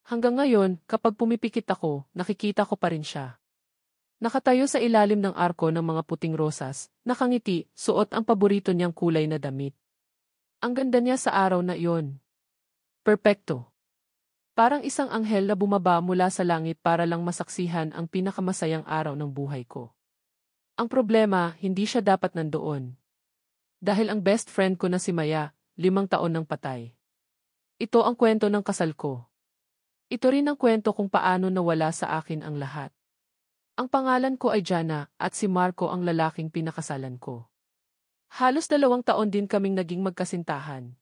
Hanggang ngayon, kapag pumipikit ako, nakikita ko pa rin siya. Nakatayo sa ilalim ng arko ng mga puting rosas, nakangiti, suot ang paborito niyang kulay na damit. Ang ganda niya sa araw na iyon. Perpekto. Parang isang anghel na bumaba mula sa langit para lang masaksihan ang pinakamasayang araw ng buhay ko. Ang problema, hindi siya dapat nandoon. Dahil ang best friend ko na si Maya, 5 taon nang patay. Ito ang kwento ng kasal ko. Ito rin ang kwento kung paano nawala sa akin ang lahat. Ang pangalan ko ay Jana at si Marco ang lalaking pinakasalan ko. Halos 2 taon din kaming naging magkasintahan.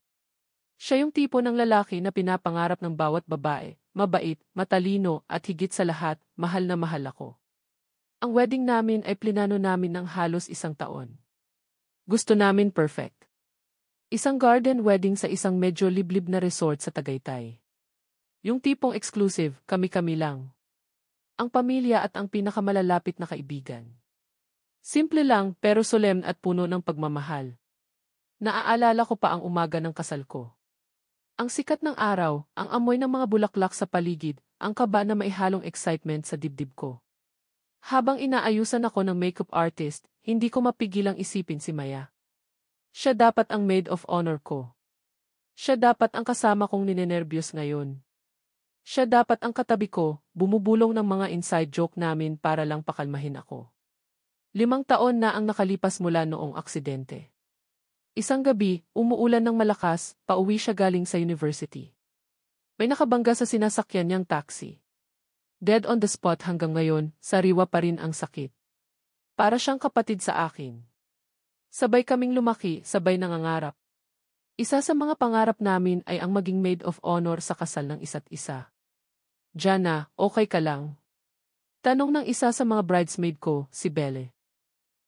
Siya yung tipo ng lalaki na pinapangarap ng bawat babae, mabait, matalino at higit sa lahat, mahal na mahal ako. Ang wedding namin ay plinano namin ng halos 1 taon. Gusto namin perfect. Isang garden wedding sa isang medyo liblib na resort sa Tagaytay. Yung tipong exclusive, kami-kami lang. Ang pamilya at ang pinakamalalapit na kaibigan. Simple lang pero solemn at puno ng pagmamahal. Naaalala ko pa ang umaga ng kasal ko. Ang sikat ng araw, ang amoy ng mga bulaklak sa paligid, ang kaba na may halong excitement sa dibdib ko. Habang inaayusan ako ng makeup artist, hindi ko mapigilang isipin si Maya. Siya dapat ang maid of honor ko. Siya dapat ang kasama kong ninenervyos ngayon. Siya dapat ang katabi ko, bumubulong ng mga inside joke namin para lang pakalmahin ako. 5 taon na ang nakalipas mula noong aksidente. Isang gabi, umuulan ng malakas, pauwi siya galing sa university. May nakabangga sa sinasakyan niyang taxi. Dead on the spot hanggang ngayon, sariwa pa rin ang sakit. Para siyang kapatid sa akin. Sabay kaming lumaki, sabay nangangarap. Isa sa mga pangarap namin ay ang maging maid of honor sa kasal ng isa't isa. Jana, okay ka lang? Tanong ng isa sa mga bridesmaid ko, si Belle.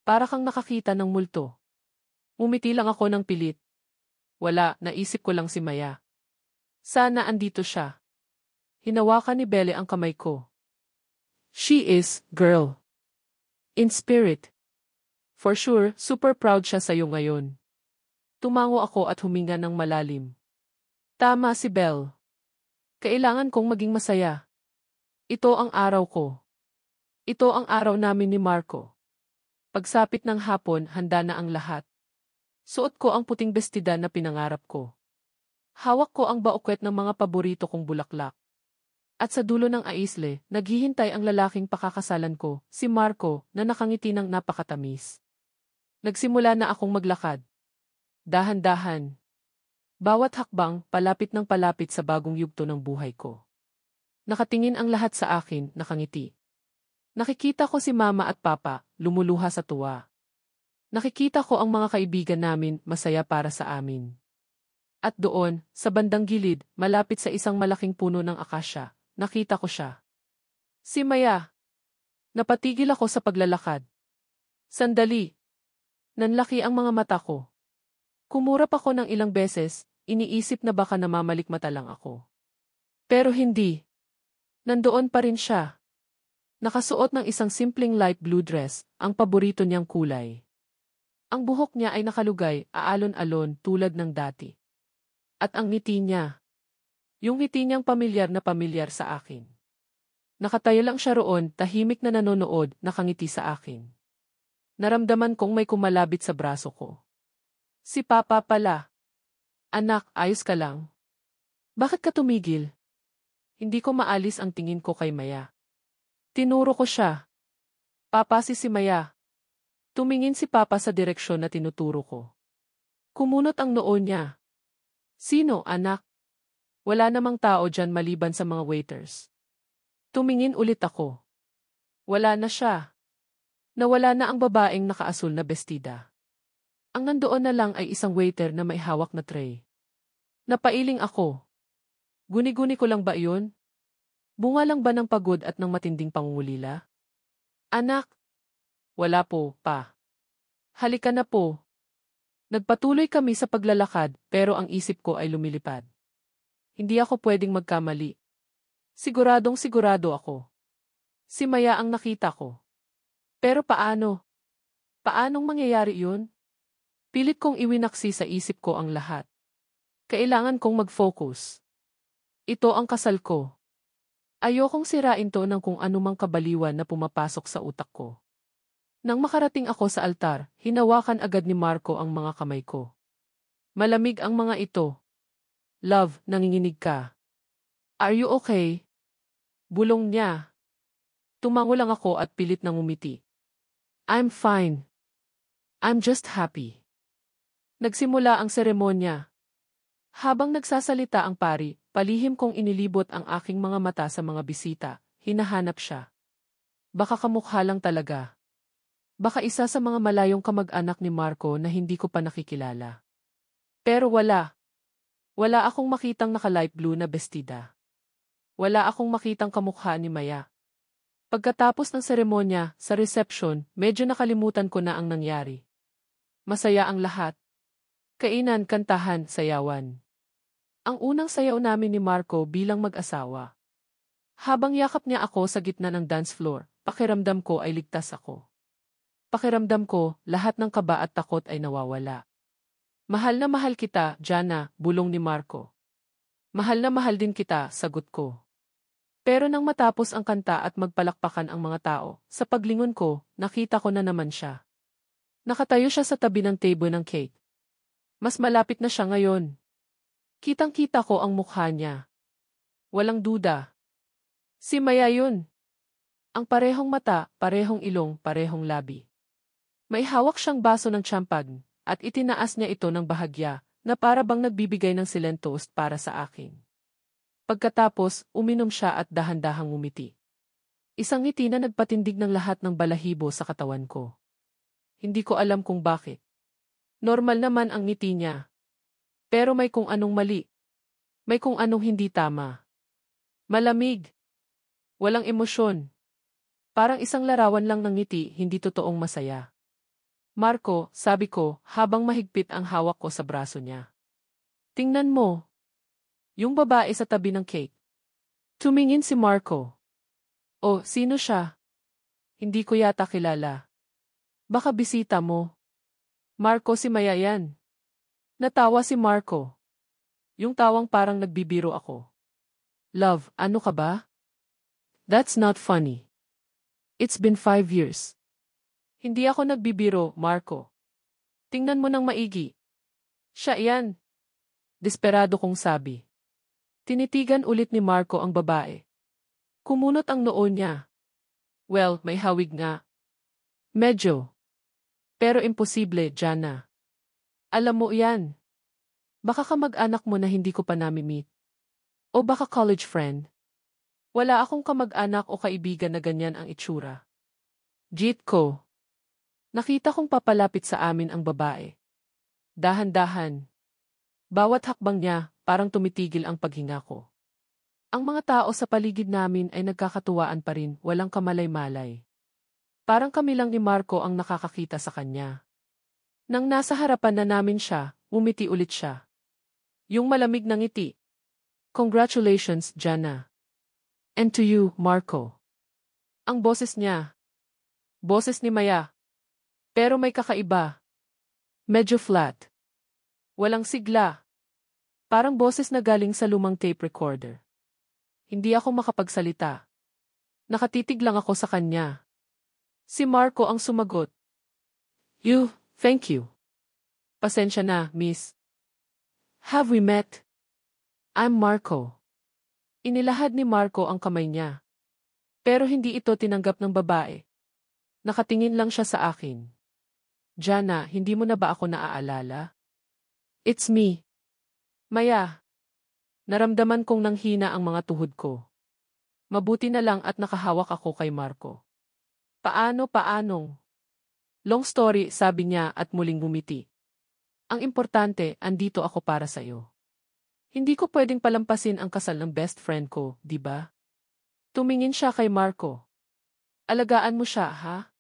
Para kang nakakita ng multo. Umiti lang ako ng pilit. Wala, naisip ko lang si Maya. Sana andito siya. Hinawakan ni Belle ang kamay ko. She is, girl. In spirit. For sure, super proud siya sa'yo ngayon. Tumango ako at huminga ng malalim. Tama si Belle. Kailangan kong maging masaya. Ito ang araw ko. Ito ang araw namin ni Marco. Pagsapit ng hapon, handa na ang lahat. Suot ko ang puting bestida na pinangarap ko. Hawak ko ang baukwet ng mga paborito kong bulaklak. At sa dulo ng aisle, naghihintay ang lalaking pakakasalan ko, si Marco, na nakangiti ng napakatamis. Nagsimula na akong maglakad. Dahan-dahan. Bawat hakbang, palapit ng palapit sa bagong yugto ng buhay ko. Nakatingin ang lahat sa akin, nakangiti. Nakikita ko si Mama at Papa, lumuluha sa tuwa. Nakikita ko ang mga kaibigan namin, masaya para sa amin. At doon, sa bandang gilid, malapit sa isang malaking puno ng akasya, nakita ko siya. Si Maya. Napatigil ako sa paglalakad. Sandali. Nanlaki ang mga mata ko. Kumurap ako ng ilang beses, iniisip na baka namamalikmata lang ako. Pero hindi. Nandoon pa rin siya. Nakasuot ng isang simpleng light blue dress, ang paborito niyang kulay. Ang buhok niya ay nakalugay, aalon-alon tulad ng dati. At ang ngiti niya. Yung ngiti niyang pamilyar na pamilyar sa akin. Nakatayo lang siya roon, tahimik na nanonood, nakangiti sa akin. Naramdaman kong may kumalabit sa braso ko. Si Papa pala. Anak, ayos ka lang? Bakit ka tumigil? Hindi ko maalis ang tingin ko kay Maya. Tinuro ko siya. Papa si Maya. Tumingin si Papa sa direksyon na tinuturo ko. Kumunot ang noo niya. Sino, anak? Wala namang tao dyan maliban sa mga waiters. Tumingin ulit ako. Wala na siya. Nawala na ang babaeng nakaasul na bestida. Ang nandoon na lang ay isang waiter na may hawak na tray. Napailing ako. Guni-guni ko lang ba iyon? Bunga lang ba ng pagod at ng matinding pangungulila? Anak! Wala po, pa. Halika na po. Nagpatuloy kami sa paglalakad, pero ang isip ko ay lumilipad. Hindi ako pwedeng magkamali. Siguradong sigurado ako. Si Maya ang nakita ko. Pero paano? Paanong mangyayari yun? Pilit kong iwinaksi sa isip ko ang lahat. Kailangan kong mag-focus. Ito ang kasal ko. Ayokong sirain to ng kung anumang kabaliwan na pumapasok sa utak ko. Nang makarating ako sa altar, hinawakan agad ni Marco ang mga kamay ko. Malamig ang mga ito. Love, nanginginig ka. Are you okay? Bulong niya. Tumango lang ako at pilit nang umiti. I'm fine. I'm just happy. Nagsimula ang seremonya. Habang nagsasalita ang pari, palihim kong inilibot ang aking mga mata sa mga bisita, hinahanap siya. Baka kamukha lang talaga. Baka isa sa mga malayong kamag-anak ni Marco na hindi ko pa nakikilala. Pero wala. Wala akong makitang naka-light blue na bestida. Wala akong makitang kamukha ni Maya. Pagkatapos ng seremonya, sa reception, medyo nakalimutan ko na ang nangyari. Masaya ang lahat. Kainan, kantahan, sayawan. Ang unang sayaw namin ni Marco bilang mag-asawa. Habang yakap niya ako sa gitna ng dance floor, pakiramdam ko ay ligtas ako. Pakiramdam ko, lahat ng kaba at takot ay nawawala. Mahal na mahal kita, Jana, bulong ni Marco. Mahal na mahal din kita, sagot ko. Pero nang matapos ang kanta at magpalakpakan ang mga tao, sa paglingon ko, nakita ko na naman siya. Nakatayo siya sa tabi ng table ng cake. Mas malapit na siya ngayon. Kitang-kita ko ang mukha niya. Walang duda. Si Maya yun. Ang parehong mata, parehong ilong, parehong labi. May hawak siyang baso ng champagne, at itinaas niya ito ng bahagya, na para bang nagbibigay ng silent toast para sa akin. Pagkatapos, uminom siya at dahan-dahang ngumiti. Isang ngiti na nagpatindig ng lahat ng balahibo sa katawan ko. Hindi ko alam kung bakit. Normal naman ang ngiti niya. Pero may kung anong mali. May kung anong hindi tama. Malamig. Walang emosyon. Parang isang larawan lang ng ngiti, hindi totoong masaya. Marco, sabi ko, habang mahigpit ang hawak ko sa braso niya. Tingnan mo. Yung babae sa tabi ng cake. Tumingin si Marco. Oh, sino siya? Hindi ko yata kilala. Baka bisita mo. Marco, si Maya yan. Natawa si Marco. Yung tawang parang nagbibiro ako. Love, ano ka ba? That's not funny. It's been 5 years. Hindi ako nagbibiro, Marco. Tingnan mo ng maigi. Siya yan. Desperado kong sabi. Tinitigan ulit ni Marco ang babae. Kumunot ang noo niya. Well, may hawig nga. Medyo. Pero imposible, Jana. Alam mo yan. Baka kamag-anak mo na hindi ko pa nami-meet. O baka college friend. Wala akong kamag-anak o kaibigan na ganyan ang itsura. Jeet ko. Nakita kong papalapit sa amin ang babae. Dahan-dahan. Bawat hakbang niya, parang tumitigil ang paghinga ko. Ang mga tao sa paligid namin ay nagkakatuwaan pa rin, walang kamalay-malay. Parang kami lang ni Marco ang nakakakita sa kanya. Nang nasa harapan na namin siya, umiti ulit siya. Yung malamig na ngiti. Congratulations, Jana. And to you, Marco. Ang boses niya. Boses ni Maya. Pero may kakaiba. Medyo flat. Walang sigla. Parang boses na galing sa lumang tape recorder. Hindi ako makapagsalita. Nakatitig lang ako sa kanya. Si Marco ang sumagot. Thank you. Pasensya na, miss. Have we met? I'm Marco. Inilahad ni Marco ang kamay niya. Pero hindi ito tinanggap ng babae. Nakatingin lang siya sa akin. Jana, hindi mo na ba ako naaalala? It's me. Maya. Naramdaman kong nanghina ang mga tuhod ko. Mabuti na lang at nakahawak ako kay Marco. Paano? Long story, sabi niya at muling bumiti. Ang importante, andito ako para sa'yo. Hindi ko pwedeng palampasin ang kasal ng best friend ko, di ba? Tumingin siya kay Marco. Alagaan mo siya, ha?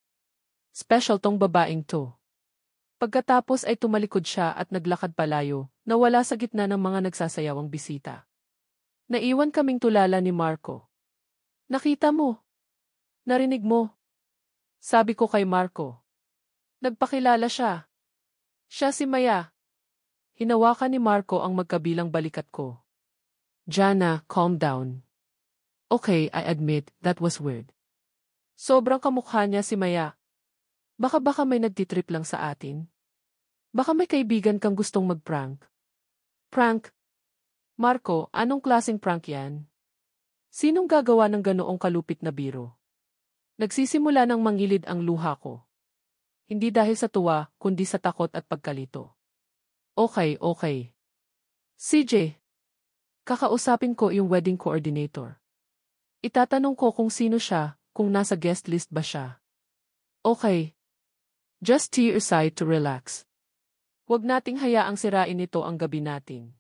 Special tong babaeng to. Pagkatapos ay tumalikod siya at naglakad palayo, nawala sa gitna ng mga nagsasayawang bisita. Naiwan kaming tulala ni Marco. Nakita mo? Narinig mo? Sabi ko kay Marco. Nagpakilala siya. Siya si Maya. Hinawakan ni Marco ang magkabilang balikat ko. Jana, calm down. Okay, I admit, that was weird. Sobrang kamukha niya si Maya. Baka may nagtitrip lang sa atin. Baka may kaibigan kang gustong mag-prank. Prank? Marco, anong klaseng prank yan? Sinong gagawa ng ganoong kalupit na biro? Nagsisimula ng mangilid ang luha ko. Hindi dahil sa tuwa, kundi sa takot at pagkalito. Okay. CJ, kakausapin ko yung wedding coordinator. Itatanong ko kung sino siya, kung nasa guest list ba siya. Okay. Just tear aside to relax. Huwag nating hayaang sirain ito ang gabi natin.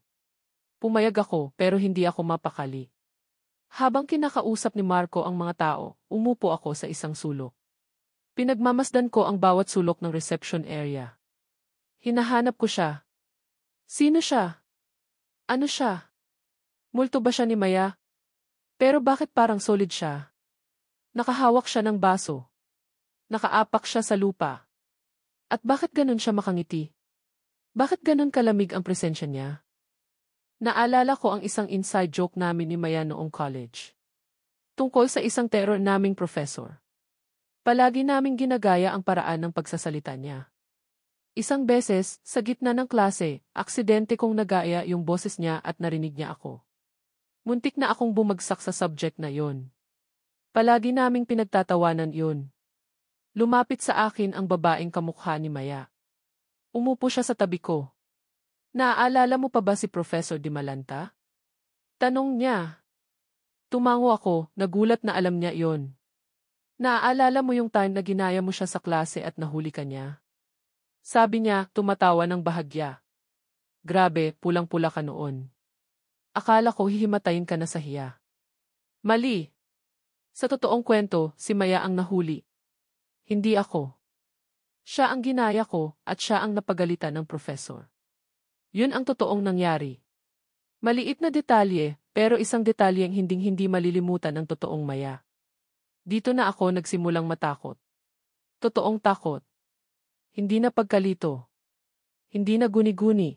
Pumayag ako pero hindi ako mapakali. Habang kinakausap ni Marco ang mga tao, umupo ako sa isang sulok. Pinagmamasdan ko ang bawat sulok ng reception area. Hinahanap ko siya. Sino siya? Ano siya? Multo ba siya ni Maya? Pero bakit parang solid siya? Nakahawak siya ng baso. Nakaapak siya sa lupa. At bakit ganun siya makangiti? Bakit ganun kalamig ang presensya niya? Naalala ko ang isang inside joke namin ni Maya noong college. Tungkol sa isang terror naming professor. Palagi naming ginagaya ang paraan ng pagsasalita niya. Isang beses, sa gitna ng klase, aksidente kong nagaya yung boses niya at narinig niya ako. Muntik na akong bumagsak sa subject na yon. Palagi naming pinagtatawanan yun. Lumapit sa akin ang babaeng kamukha ni Maya. Umupo siya sa tabi ko. Naaalala mo pa ba si Professor Di Malanta? Tanong niya. Tumango ako, nagulat na alam niya yon. Naaalala mo yung time na ginaya mo siya sa klase at nahuli ka niya? Sabi niya, tumatawa ng bahagya. Grabe, pulang-pula ka noon. Akala ko hihimatayin ka na sa hiya. Mali. Sa totoong kwento, si Maya ang nahuli. Hindi ako. Siya ang ginaya ko at siya ang napagalitan ng professor. Yun ang totoong nangyari. Maliit na detalye, pero isang detalyeng hinding-hindi malilimutan ng totoong Maya. Dito na ako nagsimulang matakot. Totoong takot. Hindi na pagkalito. Hindi na guni-guni.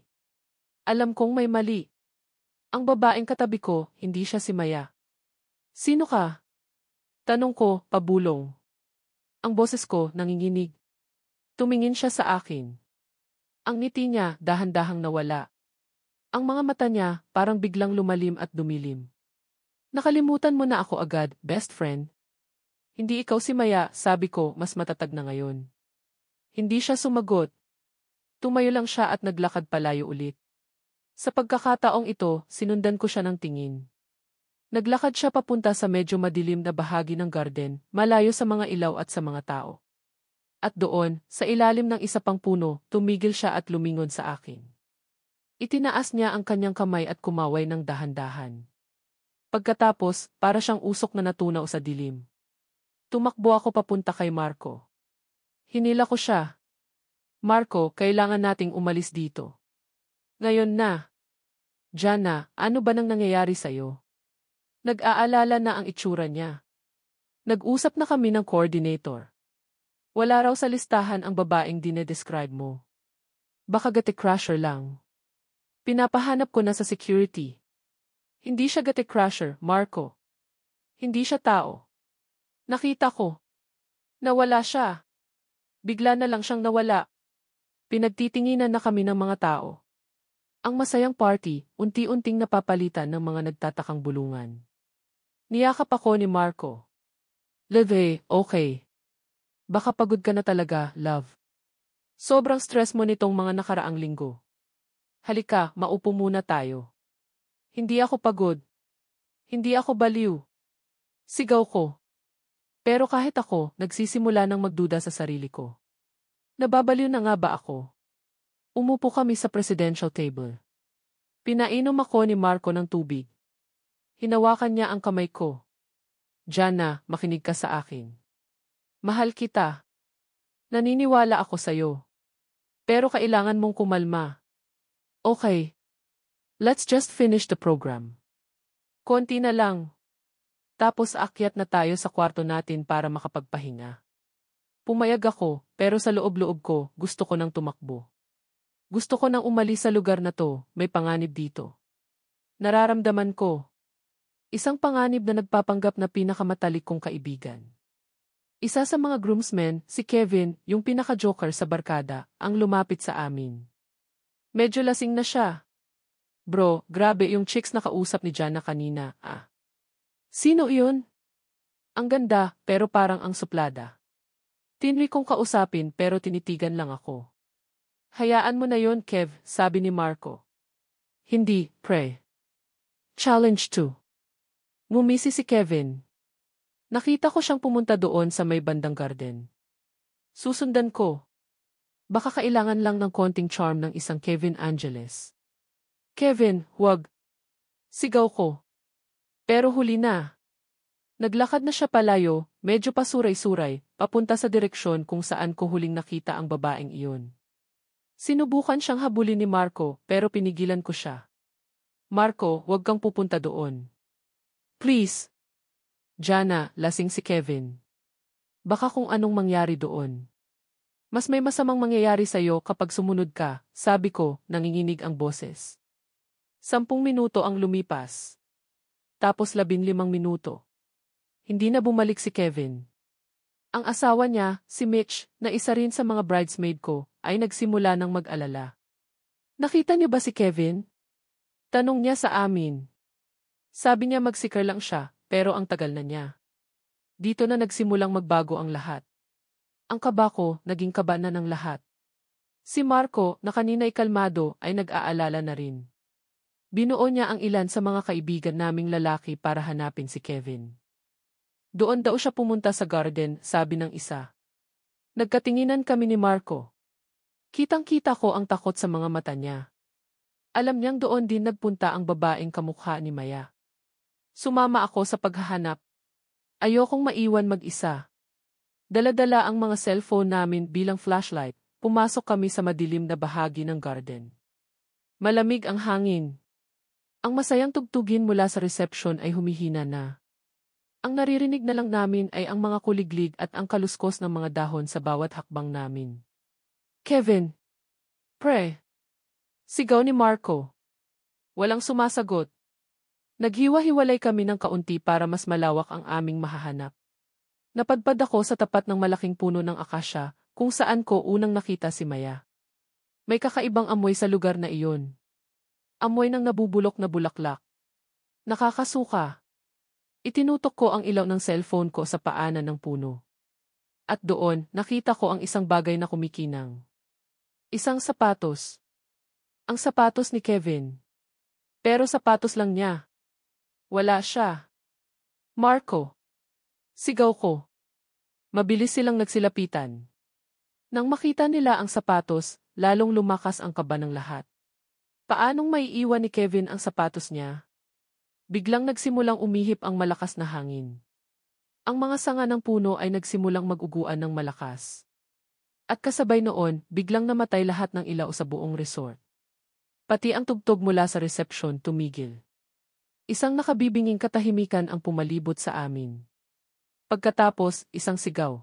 Alam kong may mali. Ang babaeng katabi ko, hindi siya si Maya. Sino ka? Tanong ko, pabulong. Ang boses ko, nanginginig. Tumingin siya sa akin. Ang ngiti niya, dahan-dahang nawala. Ang mga mata niya, parang biglang lumalim at dumilim. Nakalimutan mo na ako agad, best friend. Hindi ikaw si Maya, sabi ko, mas matatag na ngayon. Hindi siya sumagot. Tumayo lang siya at naglakad palayo ulit. Sa pagkakataong ito, sinundan ko siya ng tingin. Naglakad siya papunta sa medyo madilim na bahagi ng garden, malayo sa mga ilaw at sa mga tao. At doon, sa ilalim ng isa pang puno, tumigil siya at lumingon sa akin. Itinaas niya ang kanyang kamay at kumaway ng dahan-dahan. Pagkatapos, para siyang usok na natunaw sa dilim. Tumakbo ako papunta kay Marco. Hinila ko siya. Marco, kailangan nating umalis dito. Ngayon na. Jana, ano ba nang nangyayari sa'yo? Nag-aalala na ang itsura niya. Nag-usap na kami ng coordinator. Wala raw sa listahan ang babaeng dinedescribe mo. Baka gate-crasher lang. Pinapahanap ko na sa security. Hindi siya gate-crasher, Marco. Hindi siya tao. Nakita ko. Nawala siya. Bigla na lang siyang nawala. Pinagtitinginan na kami ng mga tao. Ang masayang party, unti-unting napapalitan ng mga nagtatakang bulungan. Niyakap ako ni Marco. Leve, okay. Baka pagod ka na talaga, love. Sobrang stress mo nitong mga nakaraang linggo. Halika, maupo muna tayo. Hindi ako pagod. Hindi ako baliw. Sigaw ko. Pero kahit ako, nagsisimula ng magduda sa sarili ko. Nababaliw na nga ba ako? Umupo kami sa presidential table. Pinainom ako ni Marco ng tubig. Hinawakan niya ang kamay ko. Jana, makinig ka sa akin. Mahal kita. Naniniwala ako sa'yo. Pero kailangan mong kumalma. Okay. Let's just finish the program. Konti na lang. Tapos akyat na tayo sa kwarto natin para makapagpahinga. Pumayag ako, pero sa loob-loob ko, gusto ko nang tumakbo. Gusto ko nang umalis sa lugar na to, may panganib dito. Nararamdaman ko. Isang panganib na nagpapanggap na pinakamatalik kong kaibigan. Isa sa mga groomsmen, si Kevin, yung pinaka-joker sa barkada, ang lumapit sa amin. Medyo lasing na siya. Bro, grabe yung chicks na kausap ni Jana kanina, ah. Sino yun? Ang ganda, pero parang ang suplada. Tinri kong kausapin pero tinitigan lang ako. Hayaan mo na yon, Kev, sabi ni Marco. Hindi, pre. Challenge 2. Ngumisi si Kevin. Nakita ko siyang pumunta doon sa may bandang garden. Susundan ko. Baka kailangan lang ng konting charm ng isang Kevin Angeles. Kevin, huwag. Sigaw ko. Pero huli na. Naglakad na siya palayo, medyo pasuray-suray, papunta sa direksyon kung saan ko huling nakita ang babaeng iyon. Sinubukan siyang habulin ni Marco, pero pinigilan ko siya. Marco, huwag kang pupunta doon. Please. Jana, lasing si Kevin. Baka kung anong mangyari doon. Mas may masamang mangyayari sa'yo kapag sumunod ka, sabi ko, nanginginig ang boses. 10 minuto ang lumipas. Tapos 15 minuto. Hindi na bumalik si Kevin. Ang asawa niya, si Mitch, na isa rin sa mga bridesmaid ko, ay nagsimula ng mag-alala. Nakita niyo ba si Kevin? Tanong niya sa amin. Sabi niya magsikar lang siya, pero ang tagal na niya. Dito na nagsimulang magbago ang lahat. Ang kaba ko, naging kaba na ng lahat. Si Marco, na kanina'y kalmado, ay nag-aalala na rin. Binuo niya ang ilan sa mga kaibigan naming lalaki para hanapin si Kevin. Doon daw siya pumunta sa garden, sabi ng isa. Nagkatinginan kami ni Marco. Kitang-kita ko ang takot sa mga mata niya. Alam niyang doon din nagpunta ang babaeng kamukha ni Maya. Sumama ako sa paghahanap. Ayokong maiwan mag-isa. Dala-dala ang mga cellphone namin bilang flashlight, pumasok kami sa madilim na bahagi ng garden. Malamig ang hangin. Ang masayang tugtugin mula sa reception ay humihina na. Ang naririnig na lang namin ay ang mga kuliglig at ang kaluskos ng mga dahon sa bawat hakbang namin. Kevin! Pre! Sigaw ni Marco. Walang sumasagot. Naghiwa-hiwalay kami ng kaunti para mas malawak ang aming mahahanap. Napadpad ako sa tapat ng malaking puno ng akasya, kung saan ko unang nakita si Maya. May kakaibang amoy sa lugar na iyon. Amoy ng nabubulok na bulaklak. Nakakasuka. Itinutok ko ang ilaw ng cellphone ko sa paanan ng puno. At doon, nakita ko ang isang bagay na kumikinang. Isang sapatos. Ang sapatos ni Kevin. Pero sapatos lang niya. Wala siya. Marco. Sigaw ko. Mabilis silang nagsilapitan. Nang makita nila ang sapatos, lalong lumakas ang kaba ng lahat. Paanong maiiwan ni Kevin ang sapatos niya? Biglang nagsimulang umihip ang malakas na hangin. Ang mga sanga ng puno ay nagsimulang mag-uguan ng malakas. At kasabay noon, biglang namatay lahat ng ilaw sa buong resort. Pati ang tugtog mula sa reception tumigil. Isang nakabibinging katahimikan ang pumalibot sa amin. Pagkatapos, isang sigaw.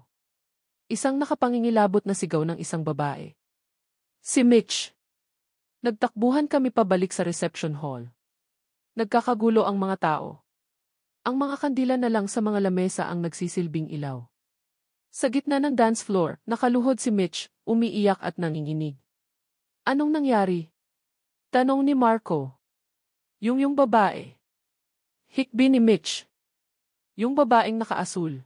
Isang nakapangingilabot na sigaw ng isang babae. Si Mitch! Nagtakbuhan kami pabalik sa reception hall. Nagkakagulo ang mga tao. Ang mga kandila na lang sa mga lamesa ang nagsisilbing ilaw. Sa gitna ng dance floor, nakaluhod si Mitch, umiiyak at nanginginig. Anong nangyari? Tanong ni Marco. Yung babae. Hikbi ni Mitch. Yung babaeng nakaasul.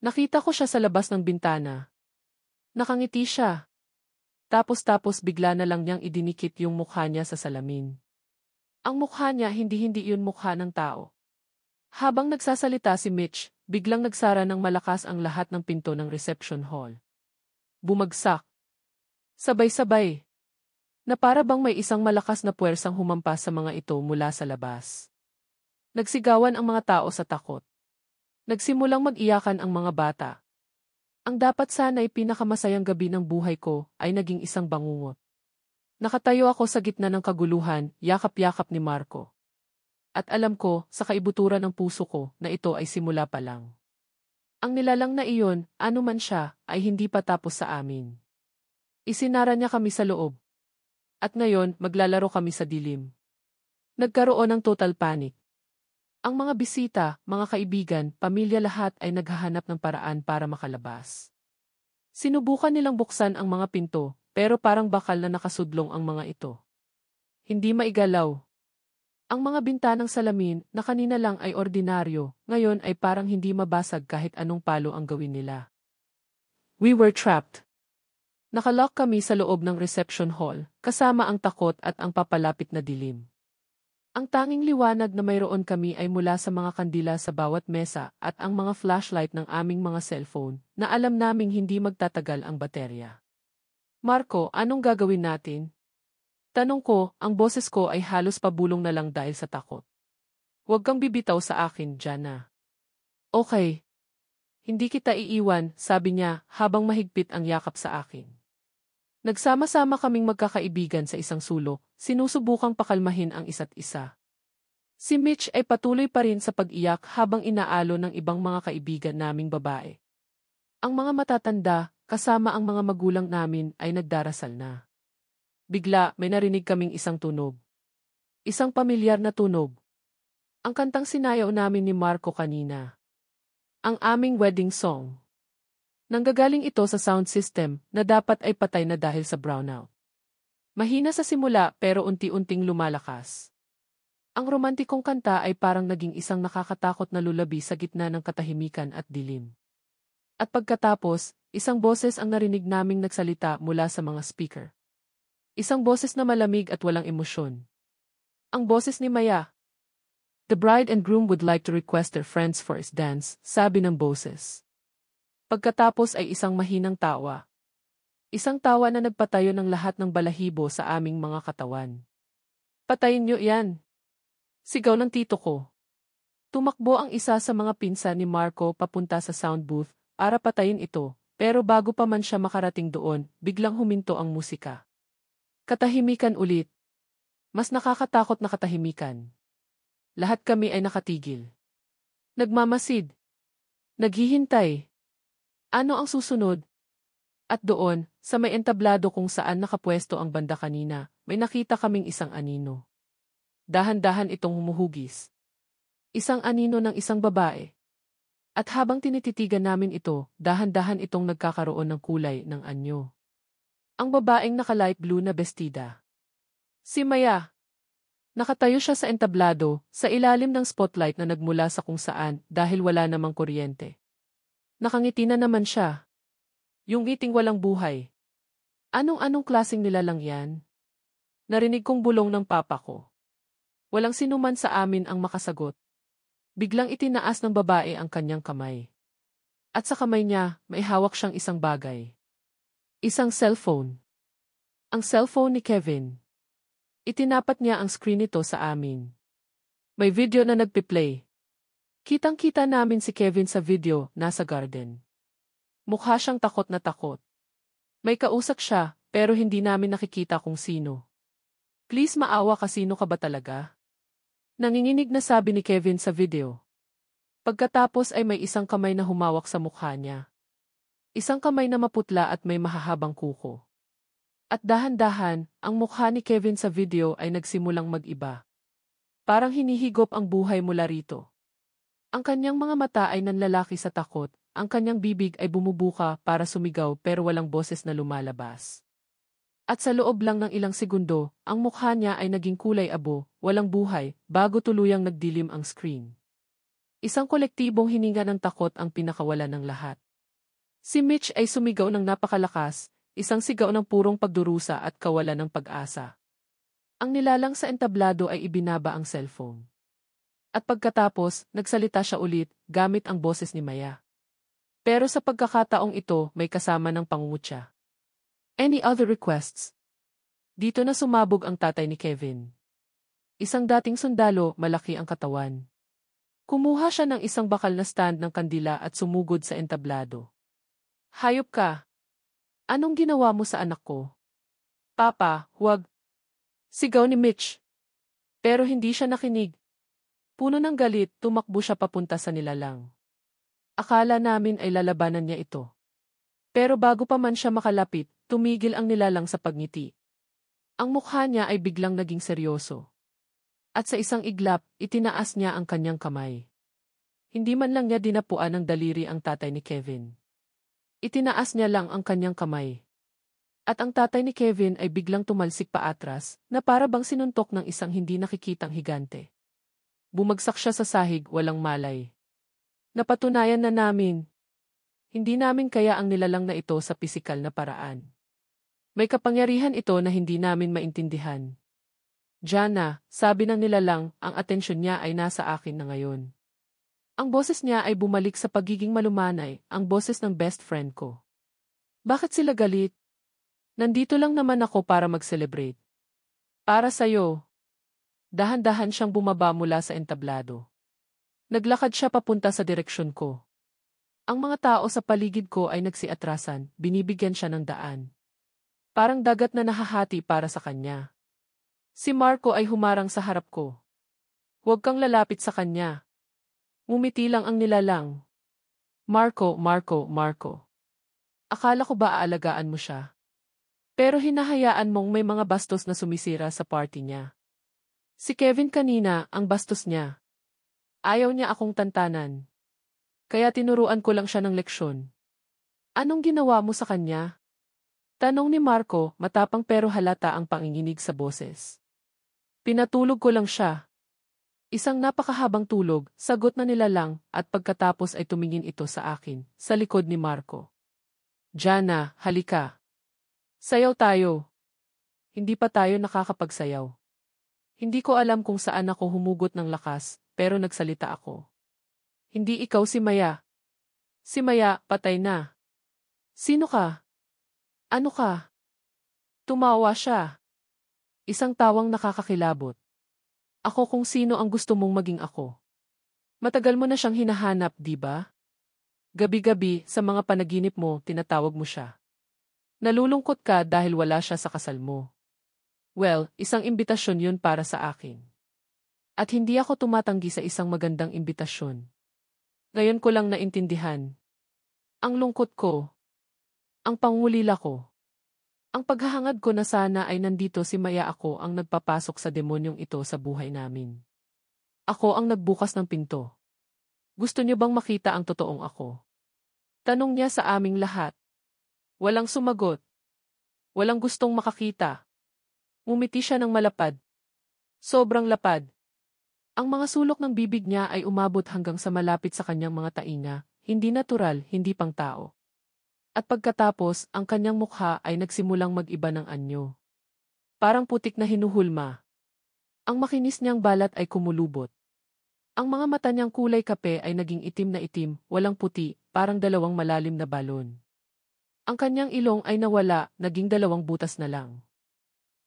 Nakita ko siya sa labas ng bintana. Nakangiti siya. Tapos bigla na lang niyang idinikit yung mukha niya sa salamin. Ang mukha niya hindi yun mukha ng tao. Habang nagsasalita si Mitch, biglang nagsara ng malakas ang lahat ng pinto ng reception hall. Bumagsak. Sabay-sabay. Na para bang may isang malakas na puwersang humampas sa mga ito mula sa labas. Nagsigawan ang mga tao sa takot. Nagsimulang mag-iyakan ang mga bata. Ang dapat sana'y pinakamasayang gabi ng buhay ko ay naging isang bangungot. Nakatayo ako sa gitna ng kaguluhan, yakap-yakap ni Marco. At alam ko, sa kaibuturan ng puso ko, na ito ay simula pa lang. Ang nilalang na iyon, ano man siya, ay hindi pa tapos sa amin. Isinara niya kami sa loob. At ngayon, maglalaro kami sa dilim. Nagkaroon ng total panic. Ang mga bisita, mga kaibigan, pamilya lahat ay naghahanap ng paraan para makalabas. Sinubukan nilang buksan ang mga pinto, pero parang bakal na nakasudlong ang mga ito. Hindi maigalaw. Ang mga bintanang salamin na kanina lang ay ordinaryo, ngayon ay parang hindi mabasag kahit anong palo ang gawin nila. We were trapped. Nakalock kami sa loob ng reception hall, kasama ang takot at ang papalapit na dilim. Ang tanging liwanag na mayroon kami ay mula sa mga kandila sa bawat mesa at ang mga flashlight ng aming mga cellphone na alam naming hindi magtatagal ang baterya. Marco, anong gagawin natin? Tanong ko, ang boses ko ay halos pabulong na lang dahil sa takot. Huwag kang bibitaw sa akin, Jana. Okay. Hindi kita iiwan, sabi niya habang mahigpit ang yakap sa akin. Nagsama-sama kaming magkakaibigan sa isang sulok, sinusubukang pakalmahin ang isa't isa. Si Mitch ay patuloy pa rin sa pag-iyak habang inaalo ng ibang mga kaibigan naming babae. Ang mga matatanda, kasama ang mga magulang namin ay nagdarasal na. Bigla, may narinig kaming isang tunog. Isang pamilyar na tunog. Ang kantang sinayaw namin ni Marco kanina. Ang aming wedding song. Nanggagaling ito sa sound system na dapat ay patay na dahil sa brownout. Mahina sa simula pero unti-unting lumalakas. Ang romantikong kanta ay parang naging isang nakakatakot na lulabi sa gitna ng katahimikan at dilim. At pagkatapos, isang boses ang narinig naming nagsalita mula sa mga speaker. Isang boses na malamig at walang emosyon. Ang boses ni Maya. The bride and groom would like to request their friends for a dance, sabi ng boses. Pagkatapos ay isang mahinang tawa. Isang tawa na nagpatayo ng lahat ng balahibo sa aming mga katawan. Patayin niyo yan! Sigaw ng tito ko. Tumakbo ang isa sa mga pinsan ni Marco papunta sa sound booth para patayin ito, pero bago pa man siya makarating doon, biglang huminto ang musika. Katahimikan ulit. Mas nakakatakot na katahimikan. Lahat kami ay nakatigil. Nagmamasid. Naghihintay. Ano ang susunod? At doon, sa may entablado kung saan nakapwesto ang banda kanina, may nakita kaming isang anino. Dahan-dahan itong humuhugis. Isang anino ng isang babae. At habang tinititigan namin ito, dahan-dahan itong nagkakaroon ng kulay ng anyo. Ang babaeng naka-light blue na bestida. Si Maya. Nakatayo siya sa entablado, sa ilalim ng spotlight na nagmula sa kung saan dahil wala namang kuryente. Nakangiti na naman siya. Yung ngiting walang buhay. Anong-anong klaseng nilalang yan? Narinig kong bulong ng papa ko. Walang sinuman sa amin ang makasagot. Biglang itinaas ng babae ang kanyang kamay. At sa kamay niya, may hawak siyang isang bagay. Isang cellphone. Ang cellphone ni Kevin. Itinapat niya ang screen nito sa amin. May video na nagpi-play. Kitang-kita namin si Kevin sa video, nasa garden. Mukha siyang takot na takot. May kausap siya, pero hindi namin nakikita kung sino. Please maawa ka, sino ka ba talaga? Nanginginig na sabi ni Kevin sa video. Pagkatapos ay may isang kamay na humawak sa mukha niya. Isang kamay na maputla at may mahahabang kuko. At dahan-dahan, ang mukha ni Kevin sa video ay nagsimulang mag-iba. Parang hinihigop ang buhay mula rito. Ang kanyang mga mata ay nanlalaki sa takot, ang kanyang bibig ay bumubuka para sumigaw pero walang boses na lumalabas. At sa loob lang ng ilang segundo, ang mukha niya ay naging kulay abo, walang buhay, bago tuluyang nagdilim ang screen. Isang kolektibong hininga ng takot ang pinakawala ng lahat. Si Mitch ay sumigaw ng napakalakas, isang sigaw ng purong pagdurusa at kawalan ng pag-asa. Ang nilalang sa entablado ay ibinaba ang cellphone. At pagkatapos, nagsalita siya ulit, gamit ang boses ni Maya. Pero sa pagkakataong ito, may kasama ng pangungutya. Any other requests? Dito na sumabog ang tatay ni Kevin. Isang dating sundalo, malaki ang katawan. Kumuha siya ng isang bakal na stand ng kandila at sumugod sa entablado. Hayop ka! Anong ginawa mo sa anak ko? Papa, huwag! Sigaw ni Mitch. Pero hindi siya nakinig. Puno ng galit, tumakbo siya papunta sa nilalang. Akala namin ay lalabanan niya ito. Pero bago pa man siya makalapit, tumigil ang nilalang sa pagngiti. Ang mukha niya ay biglang naging seryoso. At sa isang iglap, itinaas niya ang kanyang kamay. Hindi man lang niya dinapuan ng daliri ang tatay ni Kevin. Itinaas niya lang ang kanyang kamay. At ang tatay ni Kevin ay biglang tumalsik paatras na para bang sinuntok ng isang hindi nakikitang higante. Bumagsak siya sa sahig, walang malay. Napatunayan na namin. Hindi namin kaya ang nilalang na ito sa pisikal na paraan. May kapangyarihan ito na hindi namin maintindihan. Jana, sabi ng nilalang, ang atensyon niya ay nasa akin na ngayon. Ang boses niya ay bumalik sa pagiging malumanay, ang boses ng best friend ko. Bakit sila galit? Nandito lang naman ako para mag-celebrate. Para sa'yo. Dahan-dahan siyang bumaba mula sa entablado. Naglakad siya papunta sa direksyon ko. Ang mga tao sa paligid ko ay nagsiatrasan, binibigyan siya ng daan. Parang dagat na nahahati para sa kanya. Si Marco ay humarang sa harap ko. Huwag kang lalapit sa kanya. Ngumiti lang ang nilalang. Marco, Marco, Marco. Akala ko ba aalagaan mo siya? Pero hinahayaan mong may mga bastos na sumisira sa party niya. Si Kevin kanina, ang bastos niya. Ayaw niya akong tantanan. Kaya tinuruan ko lang siya ng leksyon. Anong ginawa mo sa kanya? Tanong ni Marco, matapang pero halata ang panginginig sa boses. Pinatulog ko lang siya. Isang napakahabang tulog, sagot na nilalang, at pagkatapos ay tumingin ito sa akin, sa likod ni Marco. Jana, halika. Sayaw tayo. Hindi pa tayo nakakapagsayaw. Hindi ko alam kung saan ako humugot ng lakas, pero nagsalita ako. Hindi ikaw si Maya. Si Maya, patay na. Sino ka? Ano ka? Tumawa siya. Isang tawang nakakakilabot. Ako kung sino ang gusto mong maging ako. Matagal mo na siyang hinahanap, di ba? Gabi-gabi, sa mga panaginip mo, tinatawag mo siya. Nalulungkot ka dahil wala siya sa kasal mo. Well, isang imbitasyon yun para sa akin. At hindi ako tumatanggi sa isang magandang imbitasyon. Ngayon ko lang naintindihan. Ang lungkot ko. Ang pangulila ko. Ang paghahangad ko na sana ay nandito si Maya, ako ang nagpapasok sa demonyong ito sa buhay namin. Ako ang nagbukas ng pinto. Gusto niyo bang makita ang totoong ako? Tanong niya sa aming lahat. Walang sumagot. Walang gustong makakita. Ngumiti siya ng malapad. Sobrang lapad. Ang mga sulok ng bibig niya ay umabot hanggang sa malapit sa kanyang mga tainga, hindi natural, hindi pang tao. At pagkatapos, ang kanyang mukha ay nagsimulang mag-iba ng anyo. Parang putik na hinuhulma. Ang makinis niyang balat ay kumulubot. Ang mga mata niyang kulay kape ay naging itim na itim, walang puti, parang dalawang malalim na balon. Ang kanyang ilong ay nawala, naging dalawang butas na lang.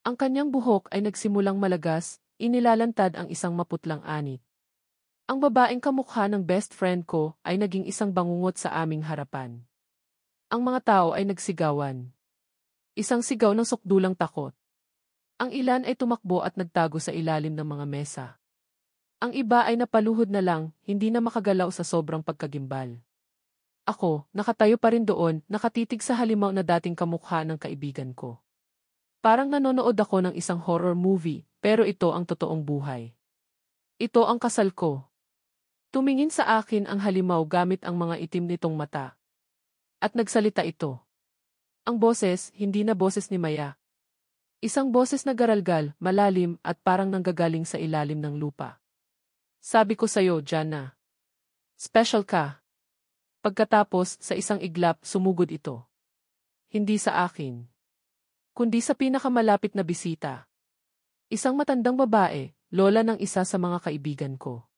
Ang kanyang buhok ay nagsimulang malagas, inilalantad ang isang maputlang anit. Ang babaeng kamukha ng best friend ko ay naging isang bangungot sa aming harapan. Ang mga tao ay nagsigawan. Isang sigaw ng sukdulang takot. Ang ilan ay tumakbo at nagtago sa ilalim ng mga mesa. Ang iba ay napaluhod na lang, hindi na makagalaw sa sobrang pagkagimbal. Ako, nakatayo pa rin doon, nakatitig sa halimaw na dating kamukha ng kaibigan ko. Parang nanonood ako ng isang horror movie, pero ito ang totoong buhay. Ito ang kasal ko. Tumingin sa akin ang halimaw gamit ang mga itim nitong mata. At nagsalita ito. Ang boses, hindi na boses ni Maya. Isang boses na garalgal, malalim at parang nanggagaling sa ilalim ng lupa. Sabi ko sa'yo, Jana. Special ka. Pagkatapos, sa isang iglap, sumugod ito. Hindi sa akin. Kundi sa pinakamalapit na bisita. Isang matandang babae, lola ng isa sa mga kaibigan ko.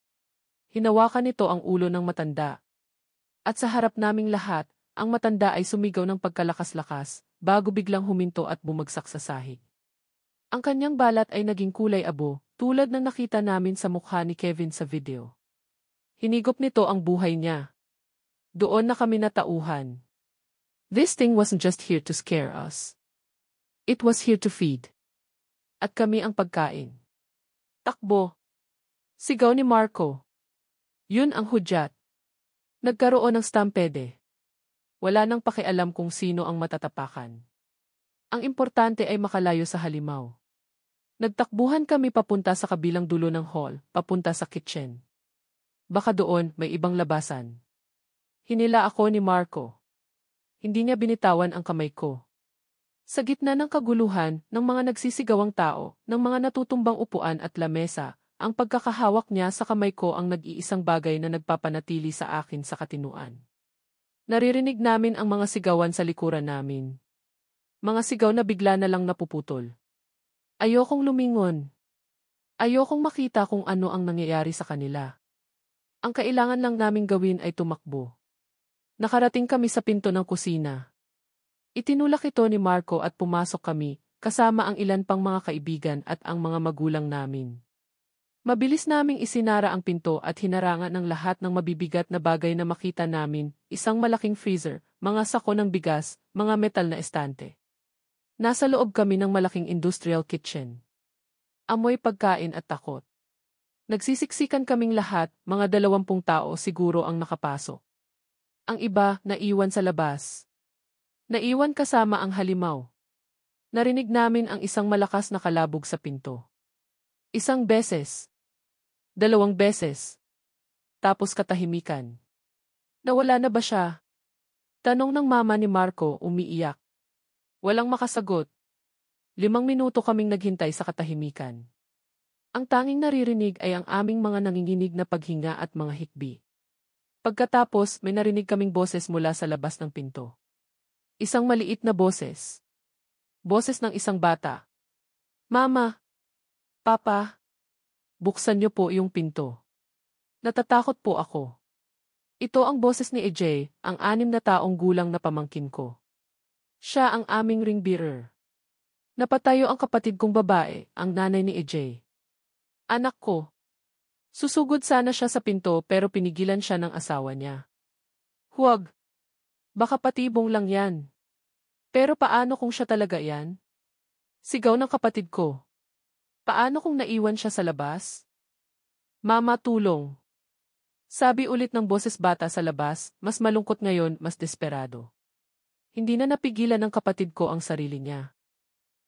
Hinawakan nito ang ulo ng matanda. At sa harap naming lahat, ang matanda ay sumigaw ng pagkalakas-lakas, bago biglang huminto at bumagsak sa sahig. Ang kanyang balat ay naging kulay abo, tulad ng nakita namin sa mukha ni Kevin sa video. Hinigop nito ang buhay niya. Doon na kami natauhan. This thing wasn't just here to scare us. It was here to feed. At kami ang pagkain. Takbo. Sigaw ni Marco. Yun ang hudyat. Nagkaroon ng stampede. Wala nang pakialam kung sino ang matatapakan. Ang importante ay makalayo sa halimaw. Nagtakbuhan kami papunta sa kabilang dulo ng hall, papunta sa kitchen. Baka doon may ibang labasan. Hinila ako ni Marco. Hindi niya binitawan ang kamay ko. Sa gitna ng kaguluhan, ng mga nagsisigawang tao, ng mga natutumbang upuan at lamesa, ang pagkakahawak niya sa kamay ko ang nag-iisang bagay na nagpapanatili sa akin sa katinuan. Naririnig namin ang mga sigawan sa likuran namin. Mga sigaw na bigla na lang napuputol. Ayokong lumingon. Ayokong makita kung ano ang nangyayari sa kanila. Ang kailangan lang naming gawin ay tumakbo. Nakarating kami sa pinto ng kusina. Itinulak ito ni Marco at pumasok kami, kasama ang ilan pang mga kaibigan at ang mga magulang namin. Mabilis naming isinara ang pinto at hinarangan ng lahat ng mabibigat na bagay na makita namin, isang malaking freezer, mga sako ng bigas, mga metal na estante. Nasa loob kami ng malaking industrial kitchen. Amoy pagkain at takot. Nagsisiksikan kaming lahat, mga 20 tao siguro ang nakapasok. Ang iba, naiwan sa labas. Naiwan kasama ang halimaw. Narinig namin ang isang malakas na kalabog sa pinto. Isang beses. 2 beses. Tapos katahimikan. Nawala na ba siya? Tanong ng mama ni Marco, umiiyak. Walang makasagot. 5 minuto kaming naghintay sa katahimikan. Ang tanging naririnig ay ang aming mga nanginginig na paghinga at mga hikbi. Pagkatapos, may narinig kaming boses mula sa labas ng pinto. Isang maliit na boses. Boses ng isang bata. Mama! Papa! Buksan niyo po yung pinto. Natatakot po ako. Ito ang boses ni EJ, ang 6 na taong gulang na pamangkin ko. Siya ang aming ring bearer. Napatayo ang kapatid kong babae, ang nanay ni EJ. Anak ko. Susugod sana siya sa pinto pero pinigilan siya ng asawa niya. Huwag. Baka patibong lang yan. Pero paano kung siya talaga yan? Sigaw ng kapatid ko. Paano kung naiwan siya sa labas? Mama, tulong. Sabi ulit ng boses bata sa labas, mas malungkot ngayon, mas desperado. Hindi na napigilan ng kapatid ko ang sarili niya.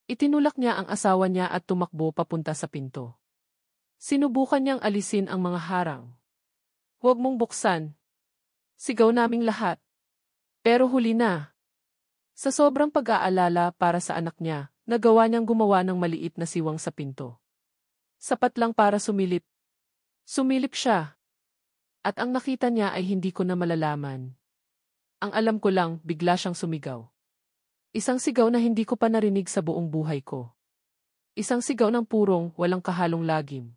Itinulak niya ang asawa niya at tumakbo papunta sa pinto. Sinubukan niyang alisin ang mga harang. Huwag mong buksan. Sigaw naming lahat. Pero huli na. Sa sobrang pag-aalala para sa anak niya, nagawa niyang gumawa ng maliit na siwang sa pinto. Sapat lang para sumilip. Sumilip siya. At ang nakita niya ay hindi ko na malalaman. Ang alam ko lang, bigla siyang sumigaw. Isang sigaw na hindi ko pa narinig sa buong buhay ko. Isang sigaw ng purong, walang kahalong lagim.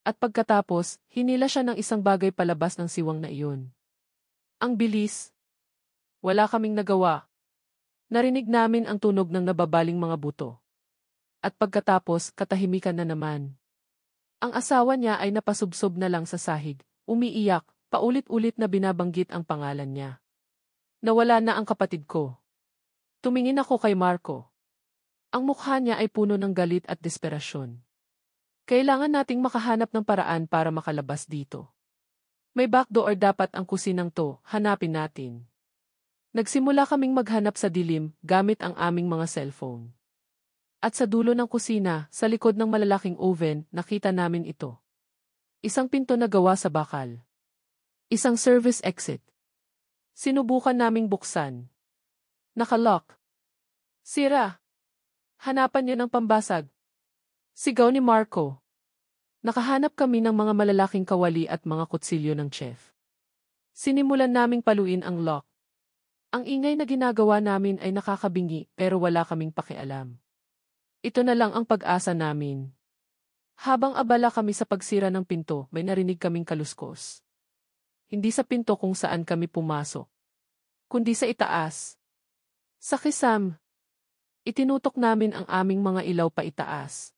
At pagkatapos, hinila siya ng isang bagay palabas ng siwang na iyon. Ang bilis. Wala kaming nagawa. Narinig namin ang tunog ng nababaling mga buto. At pagkatapos, katahimikan na naman. Ang asawa niya ay napasubsob na lang sa sahig, umiiyak, paulit-ulit na binabanggit ang pangalan niya. Nawala na ang kapatid ko. Tumingin ako kay Marco. Ang mukha niya ay puno ng galit at desperasyon. Kailangan nating makahanap ng paraan para makalabas dito. May backdoor dapat ang kusinang to, hanapin natin. Nagsimula kaming maghanap sa dilim gamit ang aming mga cellphone. At sa dulo ng kusina, sa likod ng malalaking oven, nakita namin ito. Isang pinto na gawa sa bakal. Isang service exit. Sinubukan naming buksan. Nakalock. Sira. Hanapan niyo ng pambasag. Sigaw ni Marco. Nakahanap kami ng mga malalaking kawali at mga kutsilyo ng chef. Sinimulan naming paluin ang lock. Ang ingay na ginagawa namin ay nakakabingi pero wala kaming pakialam. Ito na lang ang pag-asa namin. Habang abala kami sa pagsira ng pinto, may narinig kaming kaluskos. Hindi sa pinto kung saan kami pumasok, kundi sa itaas. Sa kisam, itinutok namin ang aming mga ilaw pa itaas.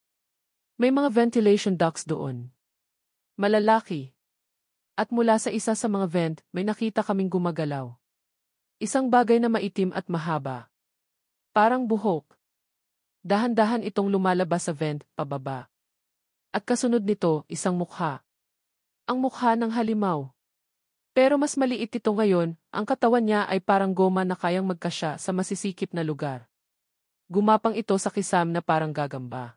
May mga ventilation ducts doon. Malalaki. At mula sa isa sa mga vent, may nakita kaming gumagalaw. Isang bagay na maitim at mahaba. Parang buhok. Dahan-dahan itong lumalabas sa vent, pababa. At kasunod nito, isang mukha. Ang mukha ng halimaw. Pero mas maliit ito ngayon, ang katawan niya ay parang goma na kayang magkasya sa masisikip na lugar. Gumapang ito sa kisam na parang gagamba.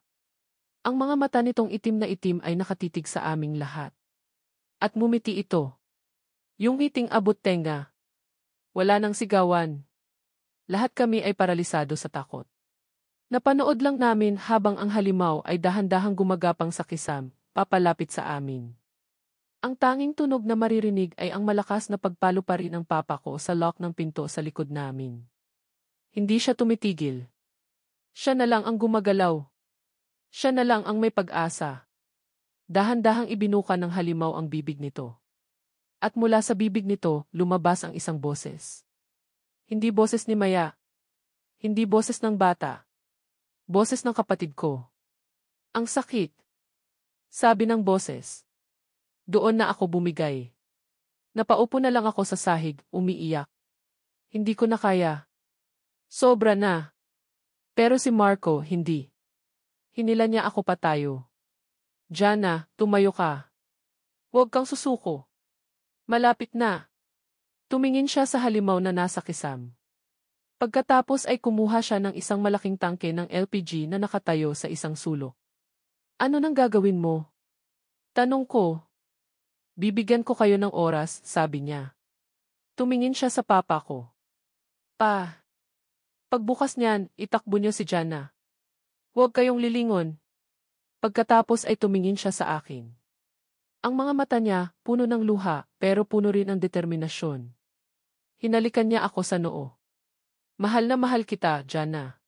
Ang mga mata nitong itim na itim ay nakatitig sa aming lahat. At ngumiti ito. Yung ngiting abot tenga. Wala nang sigawan. Lahat kami ay paralisado sa takot. Napanood lang namin habang ang halimaw ay dahan-dahang gumagapang sa kisam, papalapit sa amin. Ang tanging tunog na maririnig ay ang malakas na pagpalo pa rin ng papa ko sa lock ng pinto sa likod namin. Hindi siya tumitigil. Siya na lang ang gumagalaw. Siya na lang ang may pag-asa. Dahan-dahang ibinuka ng halimaw ang bibig nito. At mula sa bibig nito, lumabas ang isang boses. Hindi boses ni Maya. Hindi boses ng bata. Boses ng kapatid ko. Ang sakit. Sabi ng boses. Doon na ako bumigay. Napaupo na lang ako sa sahig, umiiyak. Hindi ko na kaya. Sobra na. Pero si Marco, hindi. Hinila niya ako patayo. Jana, tumayo ka. Huwag kang susuko. Malapit na. Tumingin siya sa halimaw na nasa kisam. Pagkatapos ay kumuha siya ng isang malaking tangke ng LPG na nakatayo sa isang sulok. Ano nang gagawin mo? Tanong ko. Bibigyan ko kayo ng oras, sabi niya. Tumingin siya sa papa ko. Pa. Pagbukas niyan, itakbo niyo si Jana. Huwag kayong lilingon. Pagkatapos ay tumingin siya sa akin. Ang mga mata niya, puno ng luha, pero puno rin ng determinasyon. Hinalikan niya ako sa noo. Mahal na mahal kita, Jana.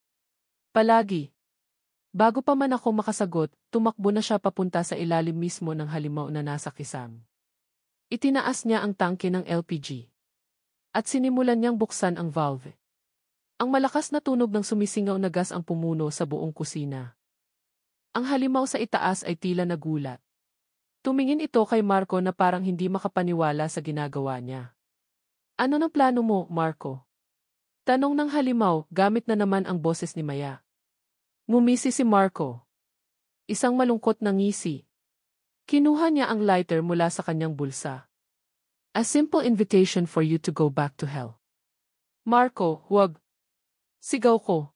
Palagi. Bago pa man ako makasagot, tumakbo na siya papunta sa ilalim mismo ng halimaw na nasa kisam. Itinaas niya ang tangke ng LPG. At sinimulan niyang buksan ang valve. Ang malakas na tunog ng sumisingaw na gas ang pumuno sa buong kusina. Ang halimaw sa itaas ay tila nagulat. Tumingin ito kay Marco na parang hindi makapaniwala sa ginagawa niya. Ano ng plano mo, Marco? Tanong ng halimaw, gamit na naman ang boses ni Maya. Ngumisi si Marco. Isang malungkot na ngisi. Kinuha niya ang lighter mula sa kanyang bulsa. A simple invitation for you to go back to hell. Marco, huwag. Sigaw ko.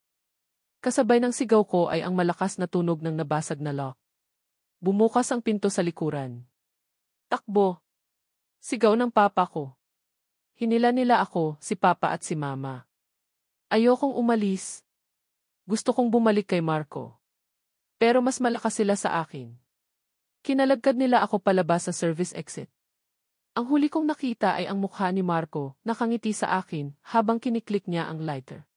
Kasabay ng sigaw ko ay ang malakas na tunog ng nabasag na lock. Bumukas ang pinto sa likuran. Takbo. Sigaw ng papa ko. Hinila nila ako, si papa at si mama. Ayokong umalis. Gusto kong bumalik kay Marco. Pero mas malakas sila sa akin. Kinalagkad nila ako palabas sa service exit. Ang huli kong nakita ay ang mukha ni Marco, nakangiti sa akin habang kiniklik niya ang lighter.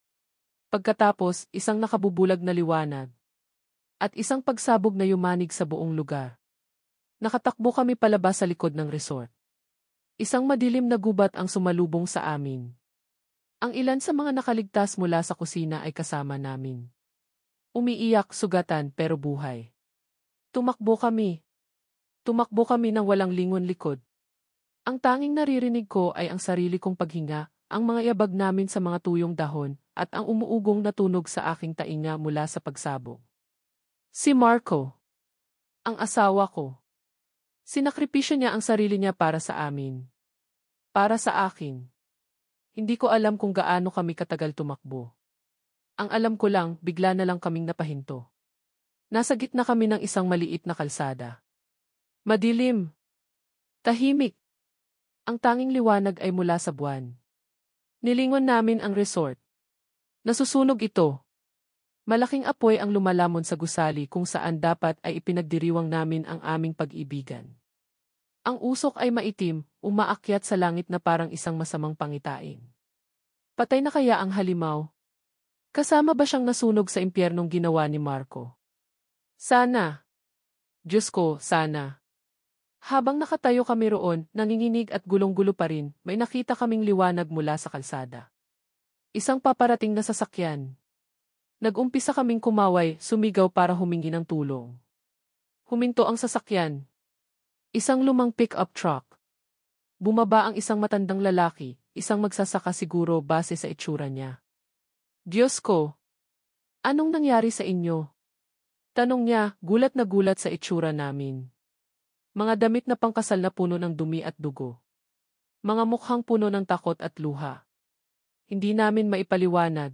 Pagkatapos, isang nakabubulag na liwanag. At isang pagsabog na yumanig sa buong lugar. Nakatakbo kami palabas sa likod ng resort. Isang madilim na gubat ang sumalubong sa amin. Ang ilan sa mga nakaligtas mula sa kusina ay kasama namin. Umiiyak, sugatan, pero buhay. Tumakbo kami. Tumakbo kami ng walang lingon likod. Ang tanging naririnig ko ay ang sarili kong paghinga, ang mga yabag namin sa mga tuyong dahon, at ang umuugong na tunog sa aking tainga mula sa pagsabog. Si Marco. Ang asawa ko. Sinakripisyo niya ang sarili niya para sa amin. Para sa akin. Hindi ko alam kung gaano kami katagal tumakbo. Ang alam ko lang, bigla na lang kaming napahinto. Nasa gitna kami ng isang maliit na kalsada. Madilim. Tahimik. Ang tanging liwanag ay mula sa buwan. Nilingon namin ang resort. Nasusunog ito. Malaking apoy ang lumalamon sa gusali kung saan dapat ay ipinagdiriwang namin ang aming pag-ibigan. Ang usok ay maitim, umaakyat sa langit na parang isang masamang pangitain. Patay na kaya ang halimaw? Kasama ba siyang nasunog sa impyernong ginawa ni Marco? Sana. Diyos ko, sana. Habang nakatayo kami roon, nanginginig at gulong-gulo pa rin, may nakita kaming liwanag mula sa kalsada. Isang paparating na sasakyan. Nag-umpisa kaming kumaway, sumigaw para humingi ng tulong. Huminto ang sasakyan. Isang lumang pick-up truck. Bumaba ang isang matandang lalaki, isang magsasaka siguro base sa itsura niya. Diyos ko! Anong nangyari sa inyo? Tanong niya, gulat na gulat sa itsura namin. Mga damit na pangkasal na puno ng dumi at dugo. Mga mukhang puno ng takot at luha. Hindi namin maipaliwanag.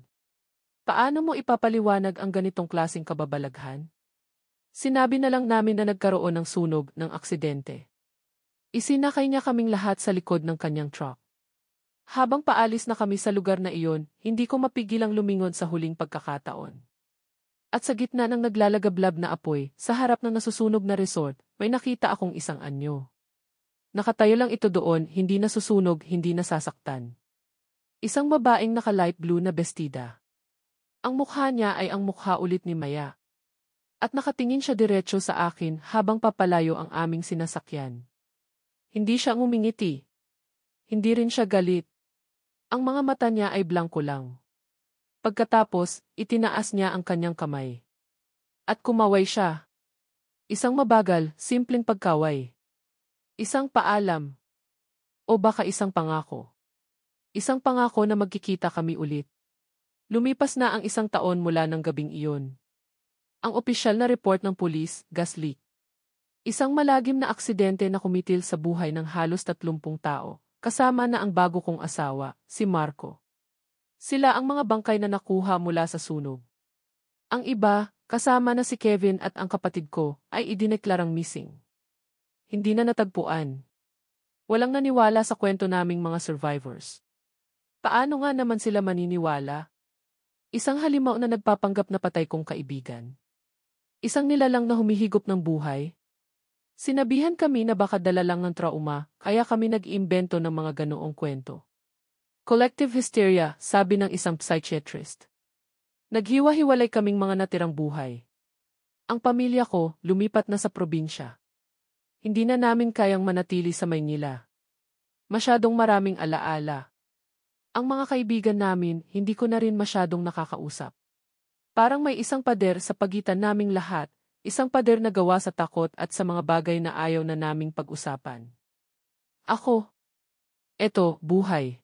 Paano mo ipapaliwanag ang ganitong klaseng kababalaghan? Sinabi na lang namin na nagkaroon ng sunog ng aksidente. Isinakay niya kaming lahat sa likod ng kanyang truck. Habang paalis na kami sa lugar na iyon, hindi ko mapigilang lumingon sa huling pagkakataon. At sa gitna ng naglalagablab na apoy, sa harap ng nasusunog na resort, may nakita akong isang anyo. Nakatayo lang ito doon, hindi nasusunog, hindi nasasaktan. Isang babaeng naka-light blue na bestida. Ang mukha niya ay ang mukha ulit ni Maya. At nakatingin siya diretso sa akin habang papalayo ang aming sinasakyan. Hindi siya ngumingiti. Hindi rin siya galit. Ang mga mata niya ay blanko lang. Pagkatapos, itinaas niya ang kanyang kamay. At kumaway siya. Isang mabagal, simpleng pagkaway. Isang paalam. O baka isang pangako. Isang pangako na magkikita kami ulit. Lumipas na ang 1 taon mula ng gabing iyon. Ang opisyal na report ng pulis, gas leak. Isang malagim na aksidente na kumitil sa buhay ng halos 30 tao, kasama na ang bago kong asawa, si Marco. Sila ang mga bangkay na nakuha mula sa sunog. Ang iba, kasama na si Kevin at ang kapatid ko, ay idineklarang missing. Hindi na natagpuan. Walang naniwala sa kwento naming mga survivors. Paano nga naman sila maniniwala? Isang halimaw na nagpapanggap na patay kong kaibigan. Isang nilalang na humihigop ng buhay. Sinabihan kami na baka dala lang ng trauma, kaya kami nag-iimbento ng mga ganoong kwento. Collective hysteria, sabi ng isang psychiatrist. Naghiwa-hiwalay kaming mga natirang buhay. Ang pamilya ko, lumipat na sa probinsya. Hindi na namin kayang manatili sa Maynila. Masyadong maraming alaala. Ang mga kaibigan namin, hindi ko na rin masyadong nakakausap. Parang may isang pader sa pagitan naming lahat, isang pader na gawa sa takot at sa mga bagay na ayaw na naming pag-usapan. Ako. Eto, buhay.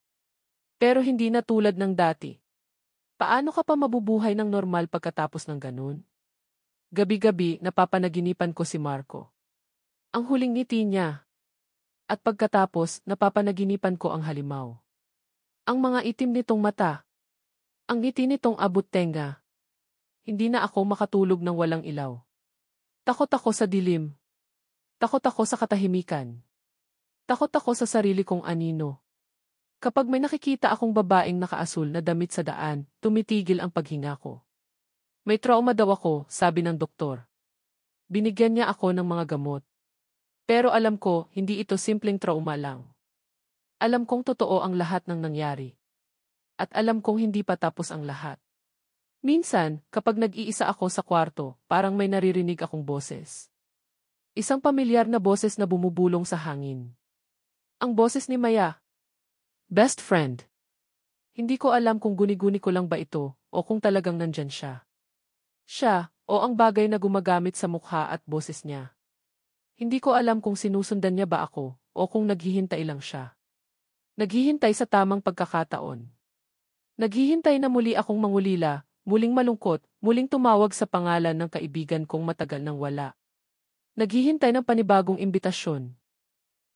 Pero hindi na tulad ng dati. Paano ka pa mabubuhay ng normal pagkatapos ng ganun? Gabi-gabi, napapanaginipan ko si Marco. Ang huling ngiti niya. At pagkatapos, napapanaginipan ko ang halimaw. Ang mga itim nitong mata. Ang ngiti nitong abot tenga. Hindi na ako makatulog ng walang ilaw. Takot ako sa dilim. Takot ako sa katahimikan. Takot ako sa sarili kong anino. Kapag may nakikita akong babaeng nakaasul na damit sa daan, tumitigil ang paghinga ko. May trauma daw ako, sabi ng doktor. Binigyan niya ako ng mga gamot. Pero alam ko, hindi ito simpleng trauma lang. Alam kong totoo ang lahat ng nangyari. At alam kong hindi pa tapos ang lahat. Minsan, kapag nag-iisa ako sa kwarto, parang may naririnig akong boses. Isang pamilyar na boses na bumubulong sa hangin. Ang boses ni Maya. Best friend. Hindi ko alam kung guni-guni ko lang ba ito, o kung talagang nandyan siya. Siya, o ang bagay na gumagamit sa mukha at boses niya. Hindi ko alam kung sinusundan niya ba ako, o kung naghihintay lang siya. Naghihintay sa tamang pagkakataon. Naghihintay na muli akong mangulila, muling malungkot, muling tumawag sa pangalan ng kaibigan kong matagal nang wala. Naghihintay ng panibagong imbitasyon.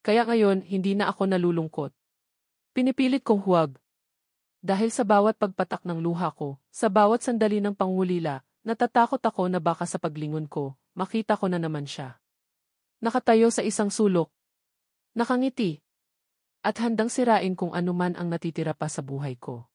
Kaya ngayon, hindi na ako nalulungkot. Pinipilit kong huwag. Dahil sa bawat pagpatak ng luha ko, sa bawat sandali ng pangulila, natatakot ako na baka sa paglingon ko, makita ko na naman siya. Nakatayo sa isang sulok. Nakangiti. At handang sirain kung anuman ang natitira pa sa buhay ko.